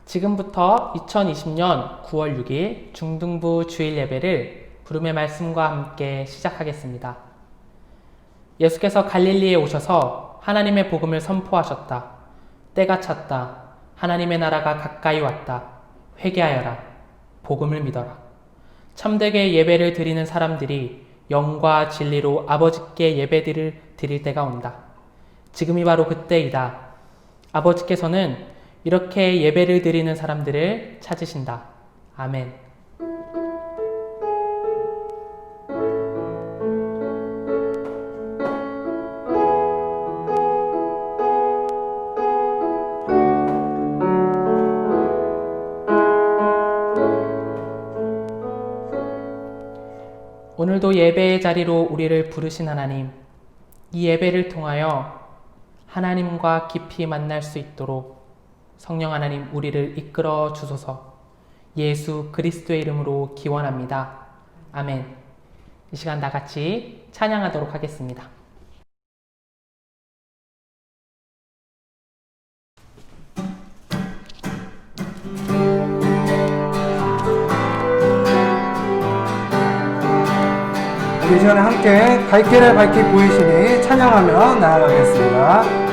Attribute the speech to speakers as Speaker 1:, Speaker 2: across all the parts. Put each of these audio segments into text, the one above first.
Speaker 1: 지금부터 2020년 9월 6일 중등부 주일 예배를 부름의 말씀과 함께 시작하겠습니다. 예수께서 갈릴리에 오셔서 하나님의 복음을 선포하셨다. 때가 찼다. 하나님의 나라가 가까이 왔다. 회개하여라. 복음을 믿어라. 참되게 예배를 드리는 사람들이 영과 진리로 아버지께 예배를 드릴 때가 온다. 지금이 바로 그때이다. 아버지께서는 이렇게 예배를 드리는 사람들을 찾으신다. 아멘. 오늘도 예배의 자리로 우리를 부르신 하나님, 이 예배를 통하여 하나님과 깊이 만날 수 있도록 성령 하나님 우리를 이끌어 주소서. 예수 그리스도의 이름으로 기원합니다. 아멘. 이 시간 다 같이 찬양하도록 하겠습니다.
Speaker 2: 이 시간에 함께 갈 길을 밝히 보이시니 찬양하며 나아가겠습니다.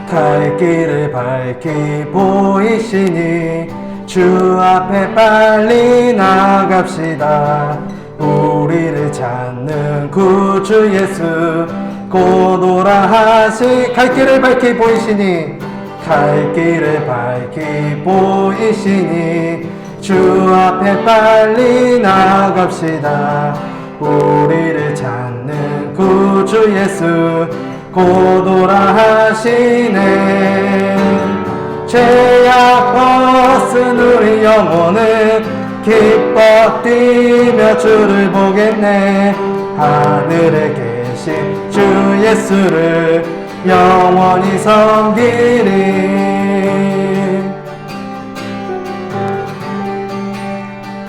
Speaker 2: 갈 길을 밝히 보이시니 주 앞에 빨리 나갑시다. 우리를 찾는 구주 예수 곧 오라 하시. 갈 길을 밝히 보이시니 갈 길을 밝히 보이시니 주 앞에 빨리 나갑시다. 우리를 찾는 구주 예수 곧 오라 하시네. 죄악 벗은 우리 영혼은 기뻐 뛰며 주를 보겠네. 하늘에 계신 주 예수를 영원히 섬기리.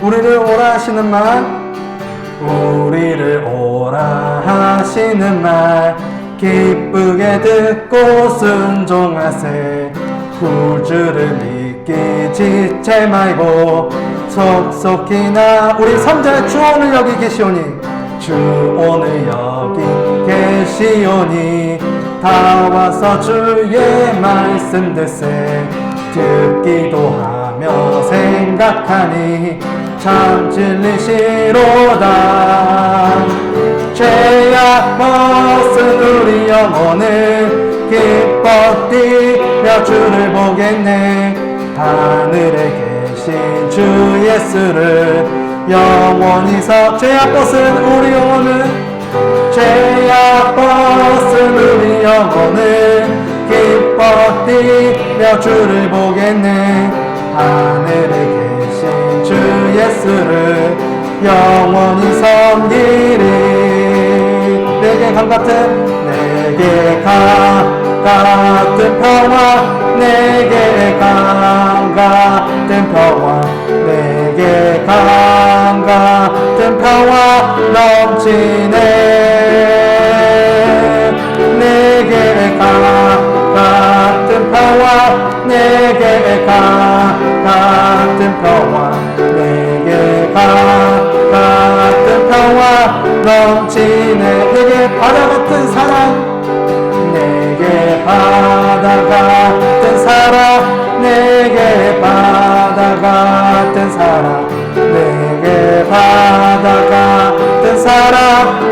Speaker 2: 우리를 오라 하시는 말, 우리를 오라 하시는 말 기쁘게 듣고 순종하세. 구주를 믿기 지체 말고 속속히 나. 우리 선자의 주 오늘 여기 계시오니 주 오늘 여기 계시오니 다 와서 주의 말씀 듣세. 듣기도 하며 생각하니 참 진리시로다. 죄악 벗은 우리 영혼은 기뻐 뛰며 주를 보겠네. 하늘에 계신 주 예수를 영원히 죄악 벗은 우리 영혼은 죄악 벗은 우리 영혼은 기뻐 뛰며 주를 보겠네. 하늘에 계신 주 예수를 영원히 섬기리. 내게 강 같은 평화, 내게 강 같은 평화, 내게 강 같은 평화 넘치네. 내게 강 같은 평화, 내게 강 같은 평화, 내게 강 같은 평화 넘치네. 내게 바다 같은 사랑, 내게 바다 같은 사랑, 내게 바다 같은 사랑, 내게 바다 같은 사랑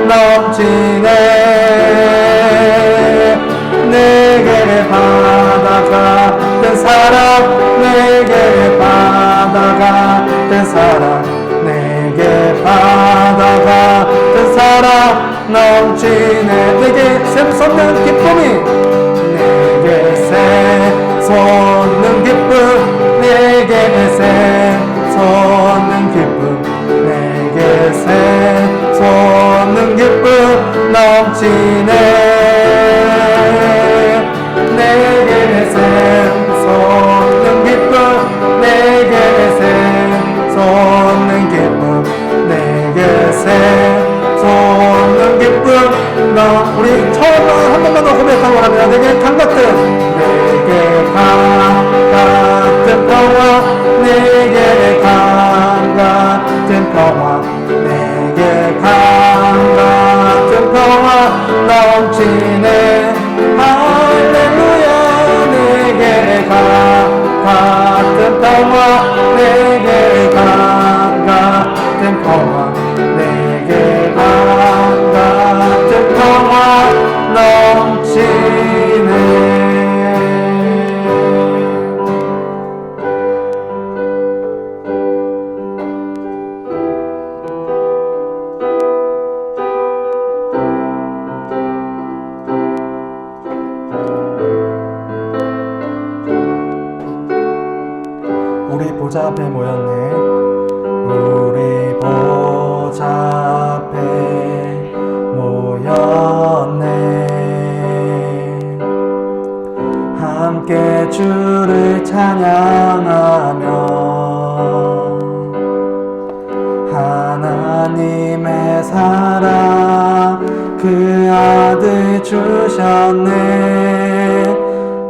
Speaker 2: 넘치네. 내게 바다 같은 사랑, 내게 바다 같은 사랑, 내게 바다 같은 사랑 넘치네. 내게 샘솟는 기쁨이, 내게 샘솟는 기쁨, 내게 샘솟는 기쁨, 내게 샘솟는 기쁨 넘치네. 내게 샘솟는 기쁨, 내게 샘솟는 기쁨, 내게 샘솟는 기쁨. 우리 처음 한 번만 더 고백하고 하면 내게 강 같은 평화 내게 강 같은 평화 내게 강 같은 평화 넘치네 할렐루야 내게 강 같은 평화 내게 강 같은 평화 내게 강 같은 평화 넘치네. 우리 보좌 앞에 모였네. 우리 보좌 앞에 모였네. 함께 주를 찬양하며 하나님의 사랑 그 아들 주셨네.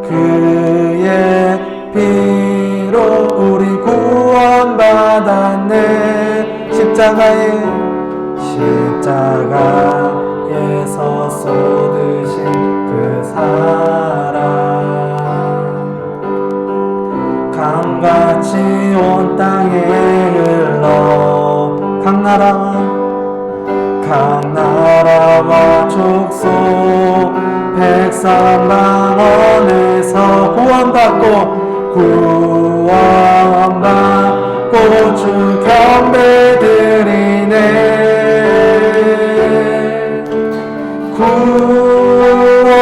Speaker 2: 그의 피로 우리 구원받았네. 십자가에서 쏟으신 그 사랑 강같이 온 땅에 흘러 강나라와 족속 백성 망원에서 구원받고 주 경배드리네.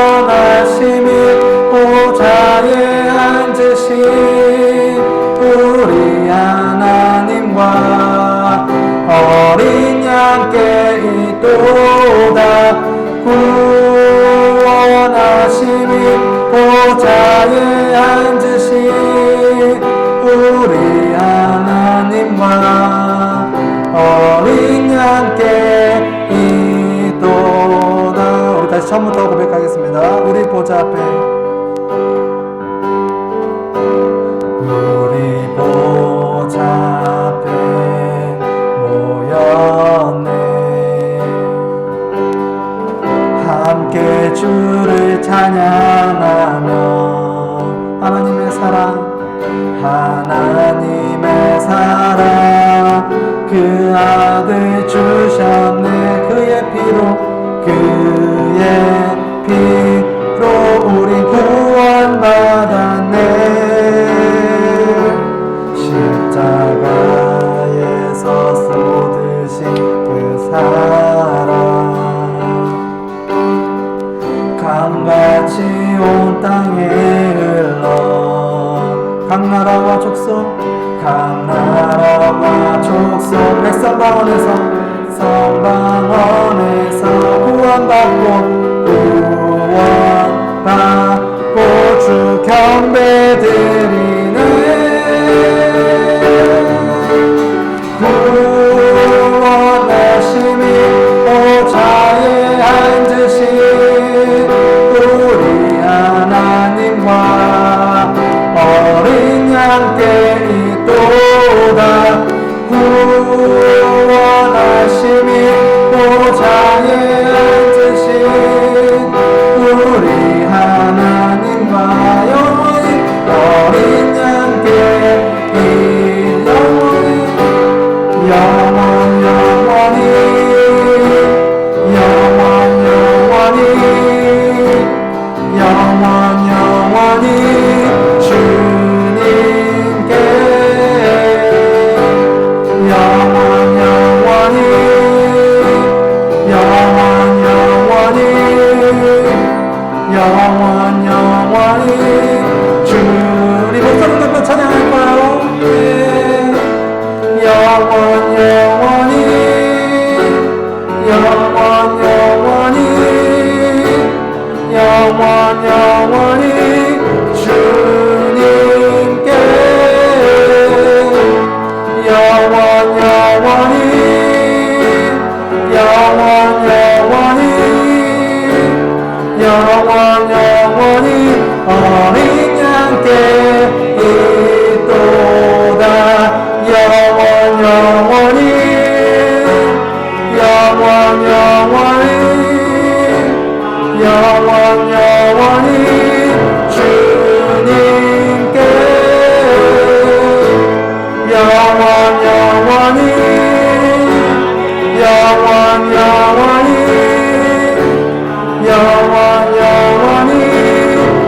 Speaker 2: 구원하심이 보좌에 앉으신 우리 하나님과 어린 양께 있도다. 구원하심이 보좌에 앉으신 우리 하나님과 어린 양께 있도다. 우리 다시 처음부터 고백하겠습니다. 우리 보좌 앞에 우리 보좌 앞에 모였네. 함께 주를 찬양하며 하나님의 사랑 그 아들 주셨네. 그의 피로 우리 구원받았네. 십자가에서 쏟으신 그 사랑 강같이 온 땅에 흘러 강나라와 족속 백성 방언에서 구원받고 주 경배드리네. 구원하심이 보좌에 앉으신 우리 하나님과 어린 양께 있도다. 구원하심이 보좌에 앉으신 우리 하나님과 영원히 어린 양께 영원히 주님께 영원히 주님 목소리 높여 찬양할 거예요. 영원히 주님께 영원히 영원히 주님께 영원히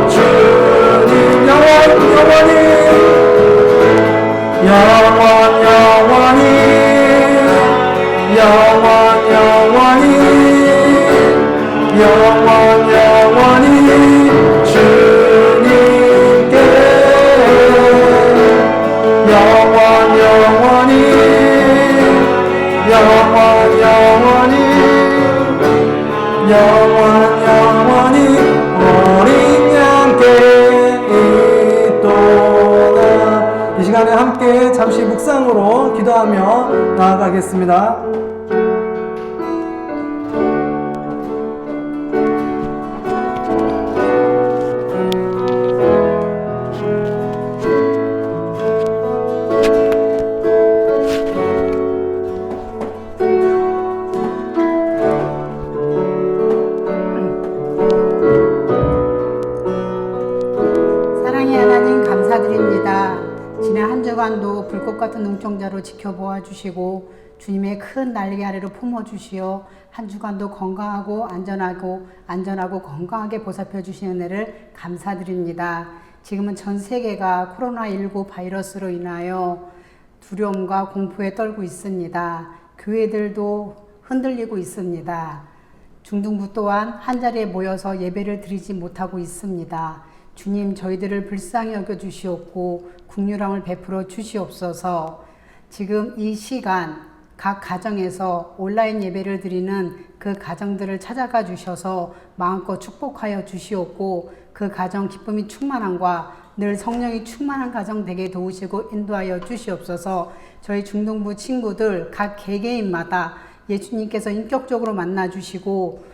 Speaker 2: 주님 영원히 주님께 영원히 어린 양께 있도다. 이 시간에 함께 잠시 묵상으로 기도하며 나아가겠습니다.
Speaker 3: 사랑의 하나님 감사드립니다. 지난 한 주간도 불꽃 같은 눈동자로 지켜보아 주시고 주님의 큰 날개 아래로 품어주시어 한 주간도 건강하고 안전하고 건강하게 보살펴 주신 은혜를 감사드립니다. 지금은 전 세계가 코로나19 바이러스로 인하여 두려움과 공포에 떨고 있습니다. 교회들도 흔들리고 있습니다. 중등부 또한 한자리에 모여서 예배를 드리지 못하고 있습니다. 주님, 저희들을 불쌍히 여겨 주시옵고 국률함을 베풀어 주시옵소서. 지금 이 시간 각 가정에서 온라인 예배를 드리는 그 가정들을 찾아가 주셔서 마음껏 축복하여 주시옵고 그 가정 기쁨이 충만함과 늘 성령이 충만한 가정 되게 도우시고 인도하여 주시옵소서. 저희 중등부 친구들 각 개개인마다 예수님께서 인격적으로 만나 주시고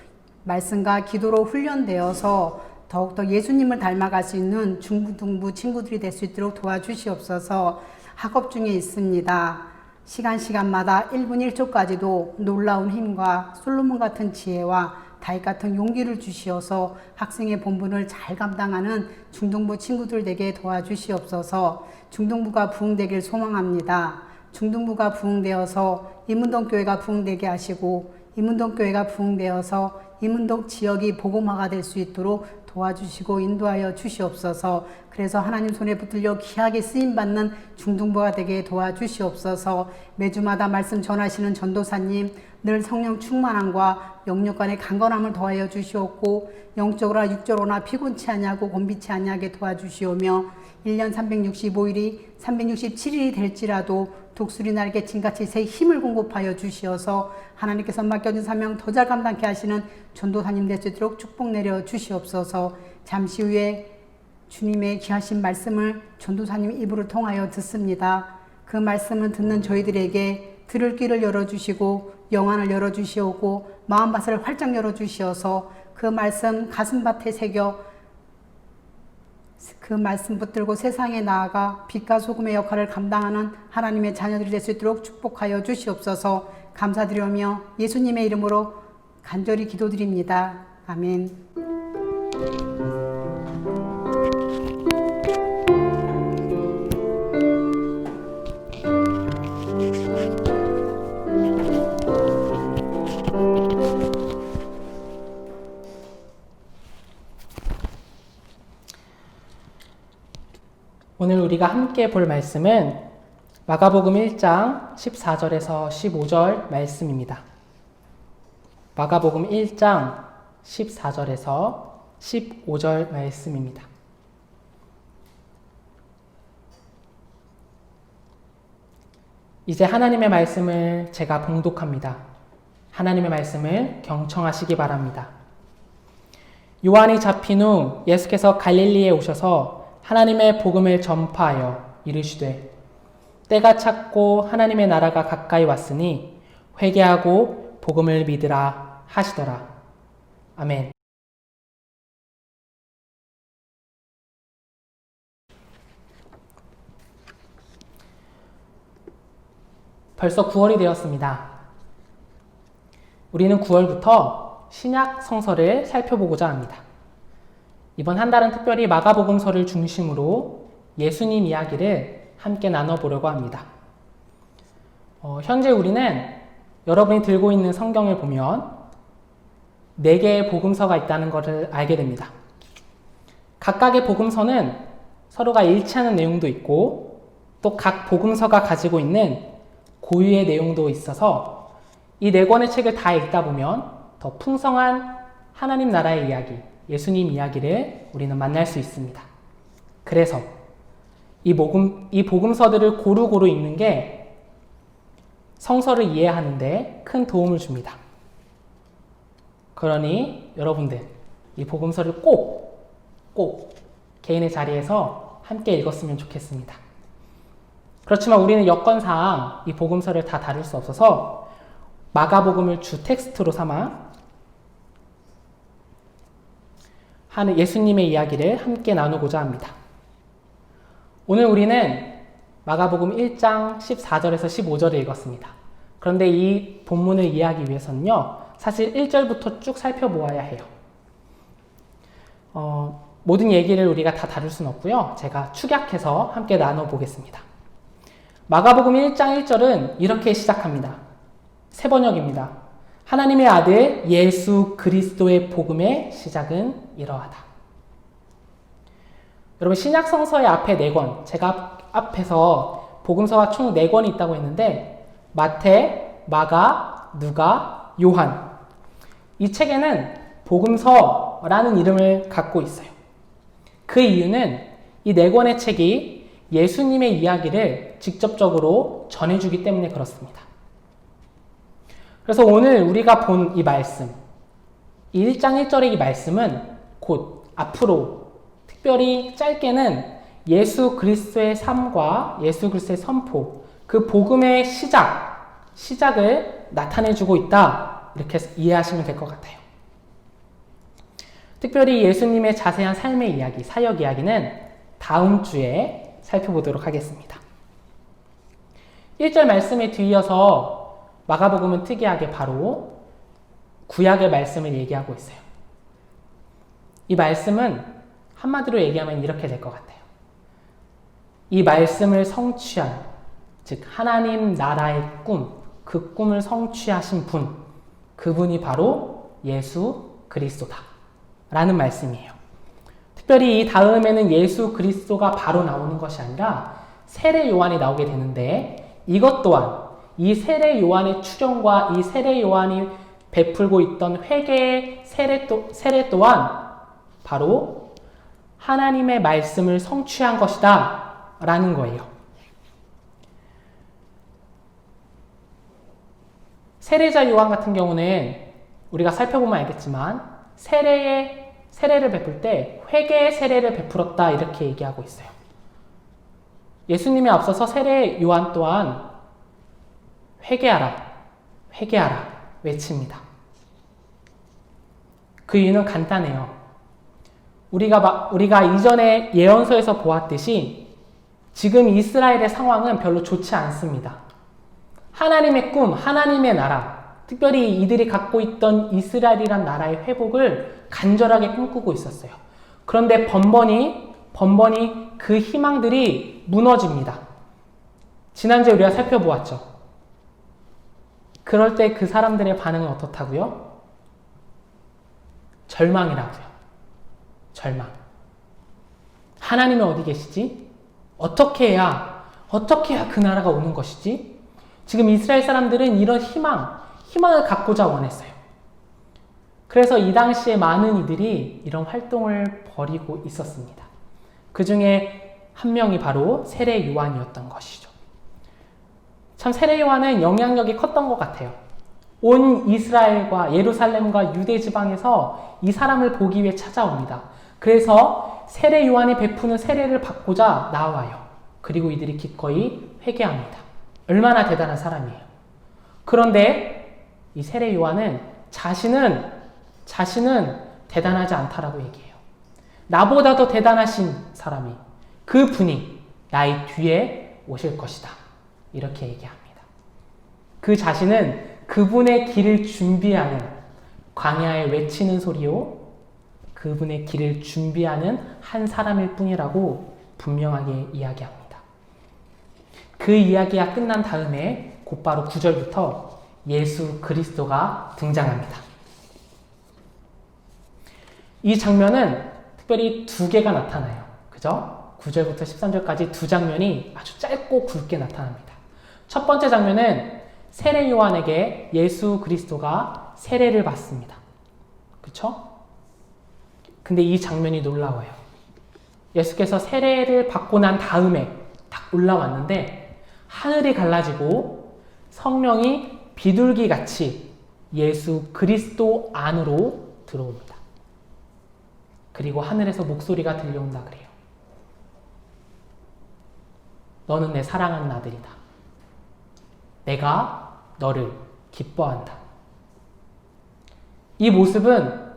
Speaker 3: 말씀과 기도로 훈련되어서 더욱더 예수님을 닮아갈 수 있는 중등부 친구들이 될 수 있도록 도와주시옵소서. 학업 중에 있습니다. 시간마다 1분 1초까지도 놀라운 힘과 솔로몬 같은 지혜와 다윗 같은 용기를 주시어서 학생의 본분을 잘 감당하는 중등부 친구들 되게 도와주시옵소서. 중등부가 부흥되길 소망합니다. 중등부가 부흥되어서 이문동교회가 부흥되게 하시고 이문동교회가 부흥되어서 이문동 지역이 복음화가 될 수 있도록 도와주시고 인도하여 주시옵소서. 그래서 하나님 손에 붙들려 귀하게 쓰임받는 중등부가 되게 도와주시옵소서. 매주마다 말씀 전하시는 전도사님 늘 성령 충만함과 영육간의 강건함을 더하여 주시옵고 영적으로나 육적으로나 피곤치 아니하고 곤비치 아니하게 도와주시오며 1년 365일이 367일이 될지라도 독수리 날개 진같이 새 힘을 공급하여 주시어서 하나님께서 맡겨준 사명 더 잘 감당케 하시는 전도사님 될 수 있도록 축복 내려 주시옵소서. 잠시 후에 주님의 귀하신 말씀을 전도사님 입으로 통하여 듣습니다. 그 말씀을 듣는 저희들에게 들을 귀를 열어주시고 영안을 열어주시오고 마음밭을 활짝 열어주시어서 그 말씀 가슴밭에 새겨 그 말씀 붙들고 세상에 나아가 빛과 소금의 역할을 감당하는 하나님의 자녀들이 될 수 있도록 축복하여 주시옵소서. 감사드리며 예수님의 이름으로 간절히 기도드립니다. 아멘.
Speaker 1: 오늘 우리가 함께 볼 말씀은 마가복음 1장 14절에서 15절 말씀입니다. 마가복음 1장 14절에서 15절 말씀입니다. 이제 하나님의 말씀을 제가 봉독합니다. 하나님의 말씀을 경청하시기 바랍니다. 요한이 잡힌 후 예수께서 갈릴리에 오셔서 하나님의 복음을 전파하여 이르시되 때가 찼고 하나님의 나라가 가까이 왔으니 회개하고 복음을 믿으라 하시더라. 아멘. 벌써 9월이 되었습니다. 우리는 9월부터 신약 성서를 살펴보고자 합니다. 이번 한 달은 특별히 마가복음서를 중심으로 예수님 이야기를 함께 나눠보려고 합니다. 현재 우리는 여러분이 들고 있는 성경을 보면 4개의 복음서가 있다는 것을 알게 됩니다. 각각의 복음서는 서로가 일치하는 내용도 있고 또 각 복음서가 가지고 있는 고유의 내용도 있어서 이 4권의 책을 다 읽다 보면 더 풍성한 하나님 나라의 이야기, 예수님 이야기를 우리는 만날 수 있습니다. 그래서 이 복음서들을 고루고루 읽는 게 성서를 이해하는 데 큰 도움을 줍니다. 그러니 여러분들 이 복음서를 꼭 개인의 자리에서 함께 읽었으면 좋겠습니다. 그렇지만 우리는 여건상 이 복음서를 다 다룰 수 없어서 마가복음을 주 텍스트로 삼아 하는 예수님의 이야기를 함께 나누고자 합니다. 오늘 우리는 마가복음 1장 14절에서 15절을 읽었습니다. 그런데 이 본문을 이해하기 위해서는요, 사실 1절부터 쭉 살펴보아야 해요. 모든 얘기를 우리가 다 다룰 수는 없고요. 제가 축약해서 함께 나눠보겠습니다. 마가복음 1장 1절은 이렇게 시작합니다. 새 번역입니다. 하나님의 아들 예수 그리스도의 복음의 시작은 이러하다. 여러분 신약 성서의 앞에 4권, 제가 앞에서 복음서가 총 4권이 있다고 했는데 마태, 마가, 누가, 요한 이 책에는 복음서라는 이름을 갖고 있어요. 그 이유는 이 4권의 책이 예수님의 이야기를 직접적으로 전해주기 때문에 그렇습니다. 그래서 오늘 우리가 본 이 말씀, 이 1장 1절의 이 말씀은 곧 앞으로 특별히 짧게는 예수 그리스도의 삶과 예수 그리스도의 선포, 그 복음의 시작을 나타내주고 있다. 이렇게 이해하시면 될 것 같아요. 특별히 예수님의 자세한 삶의 이야기, 사역 이야기는 다음 주에 살펴보도록 하겠습니다. 1절 말씀에 뒤이어서 마가복음은 특이하게 바로 구약의 말씀을 얘기하고 있어요. 이 말씀은 한마디로 얘기하면 이렇게 될 것 같아요. 이 말씀을 성취한, 즉 하나님 나라의 꿈, 그 꿈을 성취하신 분, 그분이 바로 예수 그리스도다 라는 말씀이에요. 특별히 이 다음에는 예수 그리스도가 바로 나오는 것이 아니라 세례 요한이 나오게 되는데 이것 또한 이 세례 요한의 출현과 이 세례 요한이 베풀고 있던 회개의 세례 또한 바로 하나님의 말씀을 성취한 것이다 라는 거예요. 세례자 요한 같은 경우는 우리가 살펴보면 알겠지만 세례를 베풀 때 회개의 세례를 베풀었다 이렇게 얘기하고 있어요. 예수님이 앞서서 세례 요한 또한 회개하라 외칩니다. 그 이유는 간단해요. 우리가 이전에 예언서에서 보았듯이 지금 이스라엘의 상황은 별로 좋지 않습니다. 하나님의 꿈, 하나님의 나라, 특별히 이들이 갖고 있던 이스라엘이란 나라의 회복을 간절하게 꿈꾸고 있었어요. 그런데 번번이 그 희망들이 무너집니다. 지난주에 우리가 살펴보았죠. 그럴 때 그 사람들의 반응은 어떻다고요? 절망이라고요. 절망. 하나님은 어디 계시지? 어떻게 해야 그 나라가 오는 것이지? 지금 이스라엘 사람들은 이런 희망을 갖고자 원했어요. 그래서 이 당시에 많은 이들이 이런 활동을 벌이고 있었습니다. 그 중에 한 명이 바로 세례 요한이었던 것이죠. 참 세례 요한은 영향력이 컸던 것 같아요. 온 이스라엘과 예루살렘과 유대 지방에서 이 사람을 보기 위해 찾아옵니다. 그래서 세례 요한이 베푸는 세례를 받고자 나와요. 그리고 이들이 기꺼이 회개합니다. 얼마나 대단한 사람이에요. 그런데 이 세례 요한은 자신은 대단하지 않다라고 얘기해요. 나보다 더 대단하신 사람이, 그 분이 나의 뒤에 오실 것이다. 이렇게 얘기합니다. 그 자신은 그분의 길을 준비하는 광야에 외치는 소리요 그분의 길을 준비하는 한 사람일 뿐이라고 분명하게 이야기합니다. 그 이야기가 끝난 다음에 곧바로 9절부터 예수 그리스도가 등장합니다. 이 장면은 특별히 두 개가 나타나요. 그죠? 9절부터 13절까지 두 장면이 아주 짧고 굵게 나타납니다. 첫 번째 장면은 세례 요한에게 예수 그리스도가 세례를 받습니다. 그쵸? 근데 이 장면이 놀라워요. 예수께서 세례를 받고 난 다음에 딱 올라왔는데 하늘이 갈라지고 성령이 비둘기같이 예수 그리스도 안으로 들어옵니다. 그리고 하늘에서 목소리가 들려온다 그래요. 너는 내 사랑하는 아들이다. 내가 너를 기뻐한다. 이 모습은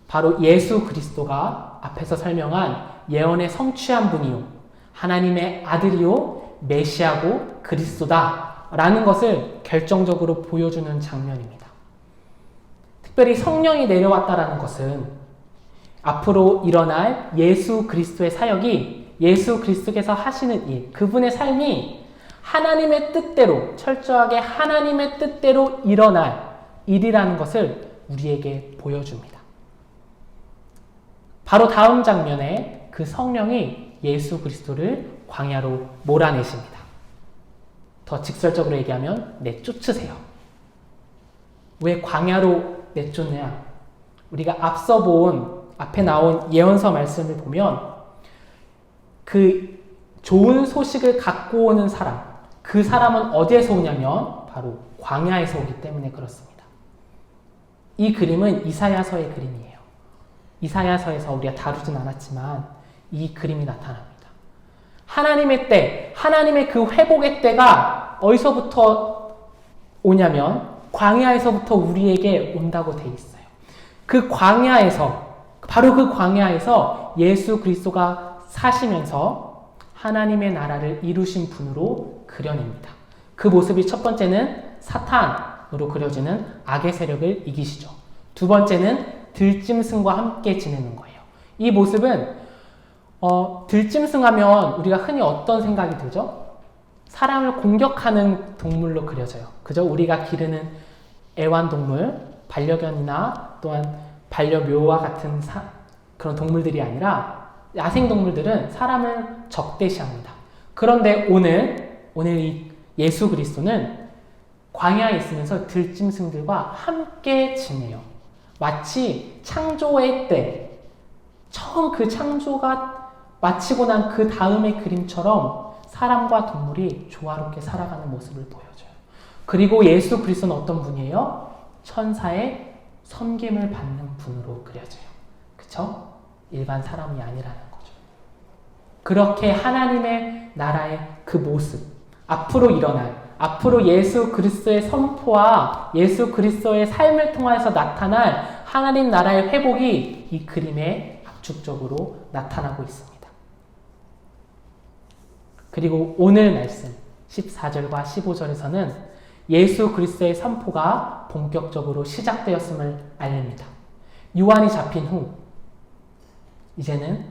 Speaker 1: 바로 예수 그리스도가 앞에서 설명한 예언의 성취한 분이요 하나님의 아들이요 메시아고 그리스도다 라는 것을 결정적으로 보여주는 장면입니다. 특별히 성령이 내려왔다라는 것은 앞으로 일어날 예수 그리스도의 사역이 예수 그리스도께서 하시는 일, 그분의 삶이 하나님의 뜻대로 철저하게 하나님의 뜻대로 일어날 일이라는 것을 우리에게 보여줍니다. 바로 다음 장면에 그 성령이 예수 그리스도를 광야로 몰아내십니다. 더 직설적으로 얘기하면 내쫓으세요. 왜 광야로 내쫓느냐? 우리가 앞에 나온 예언서 말씀을 보면 그 좋은 소식을 갖고 오는 사람, 그 사람은 어디에서 오냐면 바로 광야에서 오기 때문에 그렇습니다. 이 그림은 이사야서의 그림이에요. 이사야서에서 우리가 다루진 않았지만 이 그림이 나타납니다. 하나님의 때, 하나님의 그 회복의 때가 어디서부터 오냐면 광야에서부터 우리에게 온다고 돼 있어요. 그 광야에서, 바로 그 광야에서 예수 그리스도가 사시면서 하나님의 나라를 이루신 분으로 그려냅니다. 그 모습이 첫 번째는 사탄으로 그려지는 악의 세력을 이기시죠. 두 번째는 들짐승과 함께 지내는 거예요. 이 모습은 들짐승하면 우리가 흔히 어떤 생각이 들죠? 사람을 공격하는 동물로 그려져요. 그죠? 우리가 기르는 애완동물, 반려견이나 또한 반려묘와 같은 그런 동물들이 아니라 야생동물들은 사람을 적대시합니다. 그런데 오늘 이 예수 그리스도는 광야에 있으면서 들짐승들과 함께 지내요. 마치 창조의 때, 처음 그 창조가 마치고 난 그 다음의 그림처럼 사람과 동물이 조화롭게 살아가는 모습을 보여줘요. 그리고 예수 그리스도는 어떤 분이에요? 천사의 섬김을 받는 분으로 그려져요. 그쵸? 일반 사람이 아니라는 거죠. 그렇게 하나님의 나라의 그 모습, 앞으로 예수 그리스도의 선포와 예수 그리스도의 삶을 통해서 나타날 하나님 나라의 회복이 이 그림에 압축적으로 나타나고 있습니다. 그리고 오늘 말씀 14절과 15절에서는 예수 그리스도의 선포가 본격적으로 시작되었음을 알립니다. 요한이 잡힌 후 이제는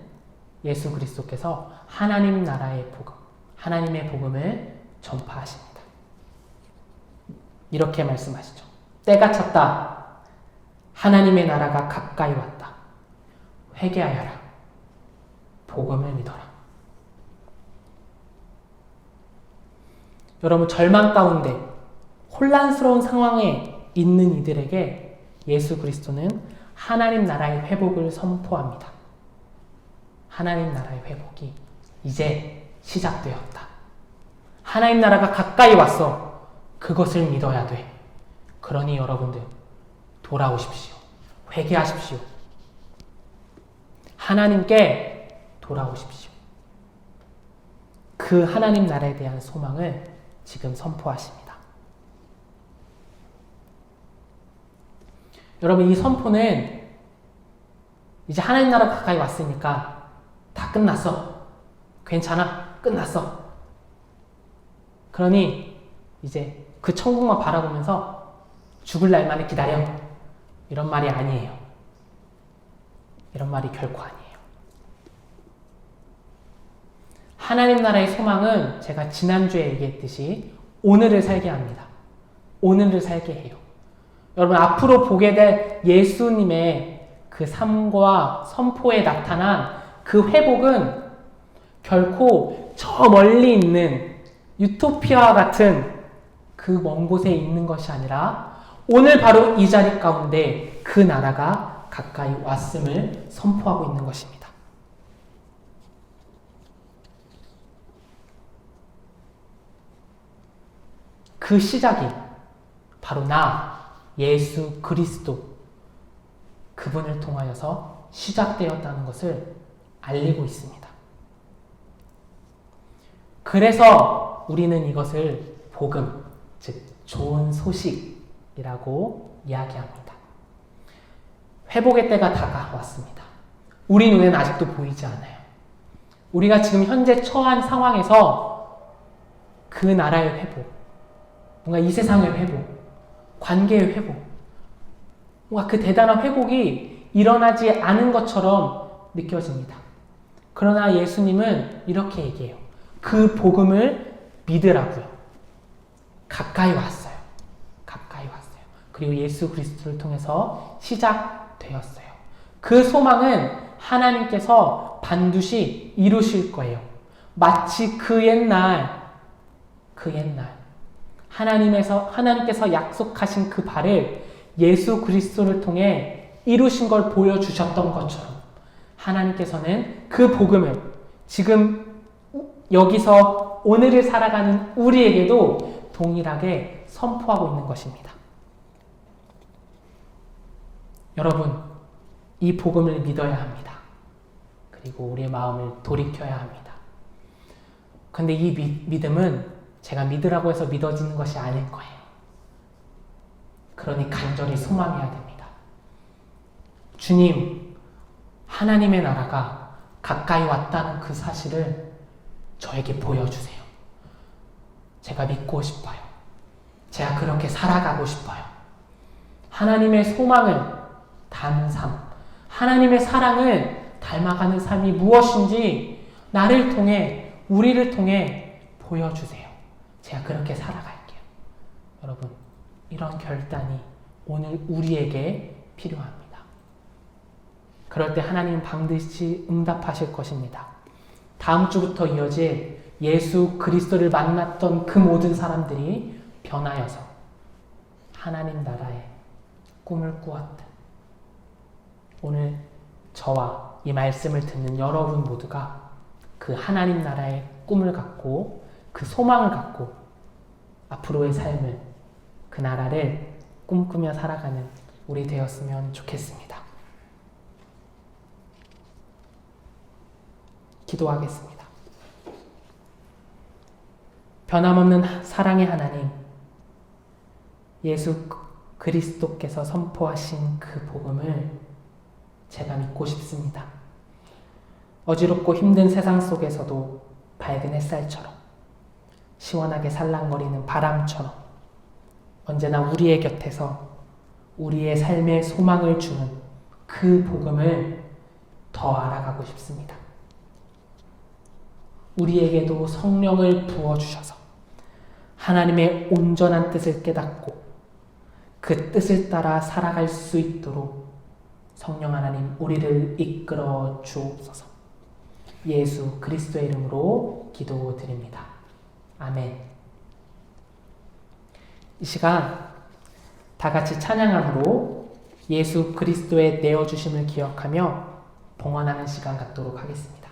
Speaker 1: 예수 그리스도께서 하나님 나라의 복음, 하나님의 복음을 전파하십니다. 이렇게 말씀하시죠. 때가 찼다. 하나님의 나라가 가까이 왔다. 회개하여라. 복음을 믿어라. 여러분, 절망 가운데 혼란스러운 상황에 있는 이들에게 예수 그리스도는 하나님 나라의 회복을 선포합니다. 하나님 나라의 회복이 이제 시작되었다. 하나님 나라가 가까이 왔어. 그것을 믿어야 돼. 그러니 여러분들 돌아오십시오. 회개하십시오. 하나님께 돌아오십시오. 그 하나님 나라에 대한 소망을 지금 선포하십니다. 여러분, 이 선포는 이제 하나님 나라 가까이 왔으니까 다 끝났어. 괜찮아. 끝났어. 그러니 이제 그 천국만 바라보면서 죽을 날만을 기다려. 이런 말이 아니에요. 이런 말이 결코 아니에요. 하나님 나라의 소망은 제가 지난주에 얘기했듯이 오늘을 살게 합니다. 오늘을 살게 해요. 여러분, 앞으로 보게 될 예수님의 그 삶과 선포에 나타난 그 회복은 결코 저 멀리 있는 유토피아와 같은 그 먼 곳에 있는 것이 아니라 오늘 바로 이 자리 가운데 그 나라가 가까이 왔음을 선포하고 있는 것입니다. 그 시작이 바로 나, 예수 그리스도, 그분을 통하여서 시작되었다는 것을 알리고 있습니다. 그래서 우리는 이것을 복음, 즉 좋은 소식이라고 이야기합니다. 회복의 때가 다가왔습니다. 우리 눈에는 아직도 보이지 않아요. 우리가 지금 현재 처한 상황에서 그 나라의 회복, 뭔가 이 세상의 회복, 관계의 회복, 뭔가 그 대단한 회복이 일어나지 않은 것처럼 느껴집니다. 그러나 예수님은 이렇게 얘기해요. 그 복음을 믿으라고요. 가까이 왔어요. 가까이 왔어요. 그리고 예수 그리스도를 통해서 시작되었어요. 그 소망은 하나님께서 반드시 이루실 거예요. 마치 그 옛날 하나님께서 약속하신 그 바를 예수 그리스도를 통해 이루신 걸 보여주셨던 것처럼 하나님께서는 그 복음을 지금 여기서 오늘을 살아가는 우리에게도 동일하게 선포하고 있는 것입니다. 여러분, 이 복음을 믿어야 합니다. 그리고 우리의 마음을 돌이켜야 합니다. 근데 이 믿음은 제가 믿으라고 해서 믿어지는 것이 아닐 거예요. 그러니 간절히 소망해야 됩니다. 주님, 하나님의 나라가 가까이 왔다는 그 사실을 저에게 보여주세요. 제가 믿고 싶어요. 제가 그렇게 살아가고 싶어요. 하나님의 소망을 닮은 삶, 하나님의 사랑을 닮아가는 삶이 무엇인지 나를 통해, 우리를 통해 보여주세요. 제가 그렇게 살아갈게요. 여러분, 이런 결단이 오늘 우리에게 필요합니다. 그럴 때 하나님은 반드시 응답하실 것입니다. 다음 주부터 이어질 예수 그리스도를 만났던 그 모든 사람들이 변하여서 하나님 나라의 꿈을 꾸었다. 오늘 저와 이 말씀을 듣는 여러분 모두가 그 하나님 나라의 꿈을 갖고 그 소망을 갖고 앞으로의 삶을, 그 나라를 꿈꾸며 살아가는 우리 되었으면 좋겠습니다. 기도하겠습니다. 변함없는 사랑의 하나님, 예수 그리스도께서 선포하신 그 복음을 제가 믿고 싶습니다. 어지럽고 힘든 세상 속에서도 밝은 햇살처럼, 시원하게 살랑거리는 바람처럼 언제나 우리의 곁에서 우리의 삶의 소망을 주는 그 복음을 더 알아가고 싶습니다. 우리에게도 성령을 부어주셔서 하나님의 온전한 뜻을 깨닫고 그 뜻을 따라 살아갈 수 있도록 성령 하나님 우리를 이끌어 주옵소서. 예수 그리스도의 이름으로 기도드립니다. 아멘. 이 시간 다 같이 찬양함으로 예수 그리스도의 내어주심을 기억하며 봉헌하는 시간 갖도록 하겠습니다.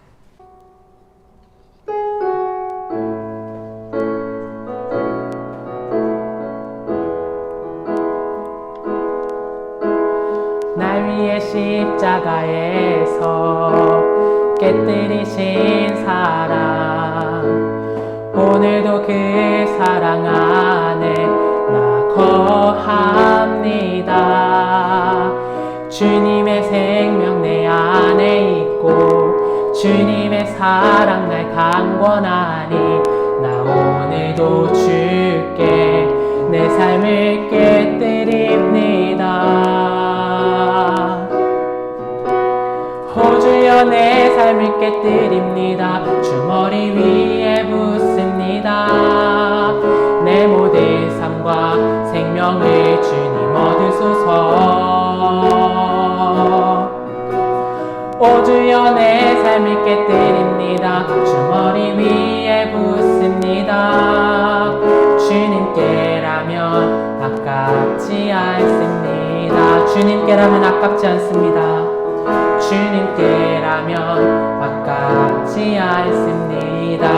Speaker 1: 날 위해 십자가에서 깨뜨리신 사랑, 오늘도 그 사랑 안에 나 거합니다. 주님의 생명 내 안에 있고 주님의 사랑 날 강권하니 나 오늘도 주께 내 삶을 깨뜨립니다. 오주여 내 삶을 깨뜨립니다. 주머니 위에 붓습니다. 내 모든 삶과 생명을 주님 얻으소서. 오주여 내 삶을 깨뜨립니다. 주머니 위에 붓습니다. 주님께라면 아깝지 않습니다. 주님께라면 아깝지 않습니다. 주님께라면 아깝지 않습니다.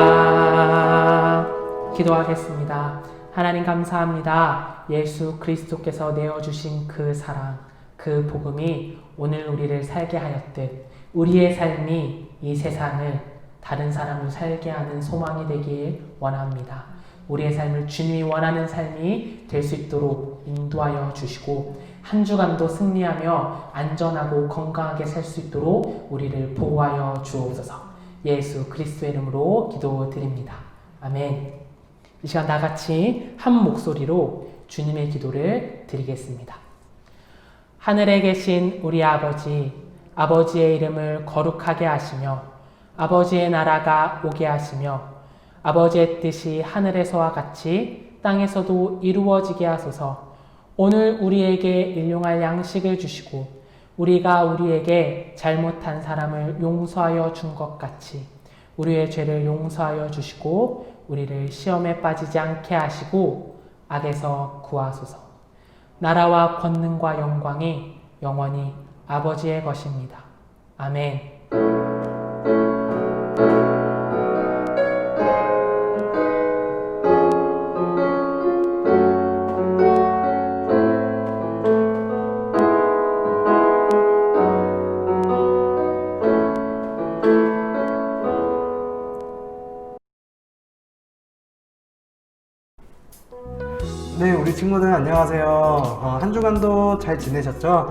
Speaker 1: 기도하겠습니다. 하나님 감사합니다. 예수 그리스도께서 내어주신 그 사랑, 그 복음이 오늘 우리를 살게 하였듯 우리의 삶이 이 세상을 다른 사람을 살게 하는 소망이 되길 원합니다. 우리의 삶을 주님이 원하는 삶이 될 수 있도록 인도하여 주시고 한 주간도 승리하며 안전하고 건강하게 살 수 있도록 우리를 보호하여 주옵소서. 예수 그리스도의 이름으로 기도드립니다. 아멘. 이 시간 다 같이 한 목소리로 주님의 기도를 드리겠습니다. 하늘에 계신 우리 아버지, 아버지의 이름을 거룩하게 하시며 아버지의 나라가 오게 하시며 아버지의 뜻이 하늘에서와 같이 땅에서도 이루어지게 하소서. 오늘 우리에게 일용할 양식을 주시고 우리가 우리에게 잘못한 사람을 용서하여 준 것 같이 우리의 죄를 용서하여 주시고 우리를 시험에 빠지지 않게 하시고 악에서 구하소서. 나라와 권능과 영광이 영원히 아버지의 것입니다. 아멘.
Speaker 2: 네, 우리 친구들 안녕하세요. 한 주간도 잘 지내셨죠?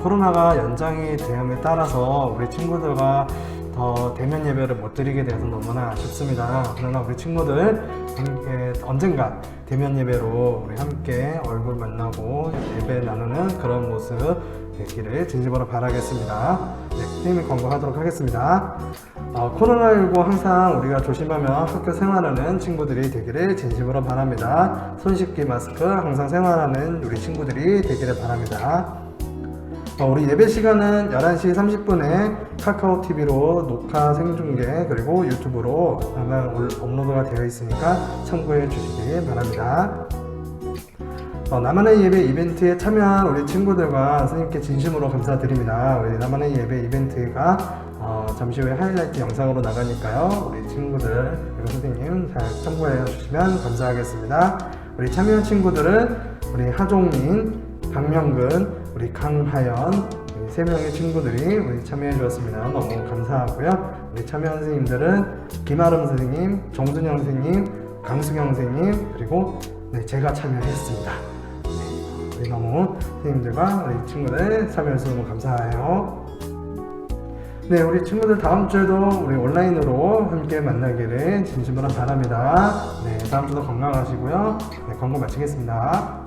Speaker 2: 코로나가 연장이 됨에 따라서 우리 친구들과 더 대면 예배를 못 드리게 돼서 너무나 아쉽습니다. 그러나 우리 친구들 함께 언젠가 대면 예배로 우리 함께 얼굴 만나고 예배 나누는 그런 모습 되기를 진심으로 바라겠습니다. 네, 선생님이 권고하도록 하겠습니다. 코로나19 항상 우리가 조심하며 학교 생활하는 친구들이 되기를 진심으로 바랍니다. 손 씻기 마스크 항상 생활하는 우리 친구들이 되기를 바랍니다. 우리 예배 시간은 11시 30분에 카카오 TV로 녹화 생중계 그리고 유튜브로 아마 업로드가 되어 있으니까 참고해 주시기 바랍니다. 나만의 예배 이벤트에 참여한 우리 친구들과 선생님께 진심으로 감사드립니다. 우리 나만의 예배 이벤트가 잠시 후에 하이라이트 영상으로 나가니까요. 우리 친구들 그리고 선생님 잘 참고해 주시면 감사하겠습니다. 우리 참여한 친구들은 우리 하종민, 박명근, 우리 강하연 세 명의 친구들이 우리 참여해 주었습니다. 너무 감사하고요. 우리 참여한 선생님들은 김아름 선생님, 정준영 선생님, 강수경 선생님 그리고 제가 참여했습니다. 우리 너무 선생님들과 우리 친구들 참여해주셔서 너무 감사해요. 네, 우리 친구들 다음 주에도 우리 온라인으로 함께 만나기를 진심으로 바랍니다. 네, 다음 주도 건강하시고요. 네, 광고 마치겠습니다.